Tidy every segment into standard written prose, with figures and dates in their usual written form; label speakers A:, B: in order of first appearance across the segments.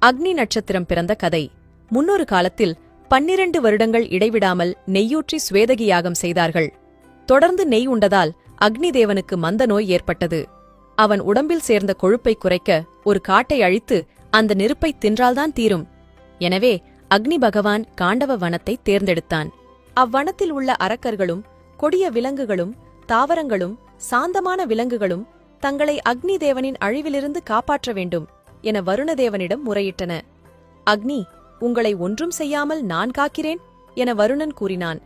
A: அக்னி நட்சத்திரம் பிறந்த கதை. முன்னொரு காலத்தில் 12 வருடங்கள் இடைவிடாமல் நெய்யூற்றி சுவேதகி யாகம் செய்தார்கள். தொடர்ந்து நெய் உண்டதால் அக்னி தேவனுக்கு மந்த நோய் ஏற்பட்டது. அவன் உடம்பில் சேர்ந்த கொழுப்பை குறைக்க ஒரு காட்டை அழித்து அந்த நெருப்பை தின்றால்தான் தீரும். எனவே அக்னி பகவான் காண்டவ வனத்தை தேர்ந்தெடுத்தான். அவ்வனத்தில் உள்ள அரக்கர்களும் கொடிய விலங்குகளும் தாவரங்களும் சாந்தமான விலங்குகளும் தங்களை அக்னி தேவனின் அழிவிலிருந்து காப்பாற்ற வேண்டும் என வருணதேவனிடம் முறையிட்டன. அக்னி, உங்களை ஒன்றும் செய்யாமல் நான் காக்கிறேன் என வருணன் கூறினான்.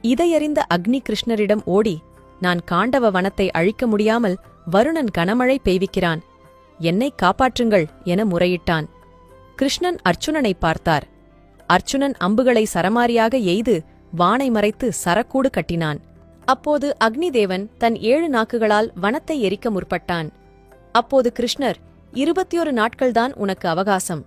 A: இதையறிந்த அக்னி கிருஷ்ணரிடம் ஓடி, நான் காண்டவ வனத்தை அழிக்க முடியாமல் வருணன் கனமழை பெய்விக்கிறான், என்னை காப்பாற்றுங்கள் என முறையிட்டான். கிருஷ்ணன் அர்ச்சுனனை பார்த்தார். அர்ச்சுனன் அம்புகளை சரமாரியாக எய்து வானை மறைத்து சரக்கூடு கட்டினான். அப்போது அக்னிதேவன் தன் 7 நாக்குகளால் வனத்தை எரிக்க முற்பட்டான். அப்போது கிருஷ்ணர், 21 நாட்கள்தான் உனக்கு அவகாசம்,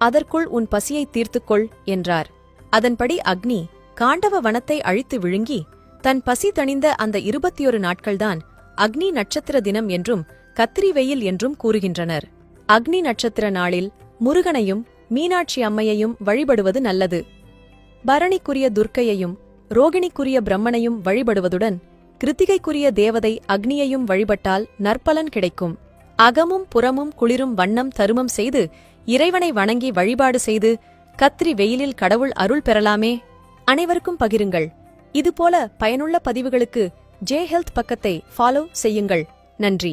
A: அதற்குள் உன் பசியை தீர்த்துக்கொள் என்றார். அதன்படி அக்னி காண்டவ வனத்தை அழித்து விழுங்கி தன் பசி தணிந்த அந்த 21 நாட்கள்தான் அக்னி நட்சத்திர தினம் என்றும் கத்திரி வெயில் என்றும் கூறுகின்றனர். அக்னி நட்சத்திர நாளில் முருகனையும் மீனாட்சி அம்மையையும் வழிபடுவது நல்லது. பரணிக்குரிய துர்க்கையையும் ரோகிணிக்குரிய பிரம்மனையும் வழிபடுவதுடன் கிருத்திகைக்குரிய தேவதை அக்னியையும் வழிபட்டால் நற்பலன் கிடைக்கும். அகமும் புறமும் குளிரும் வண்ணம் தருமம் செய்து இறைவனை வணங்கி வழிபாடு செய்து கத்திரி வெயிலில் கடவுள் அருள் பெறலாமே. அனைவருக்கும் பகிருங்கள். இதுபோல பயனுள்ள பதிவுகளுக்கு ஜே ஹெல்த் பக்கத்தை ஃபாலோ செய்யுங்கள். நன்றி.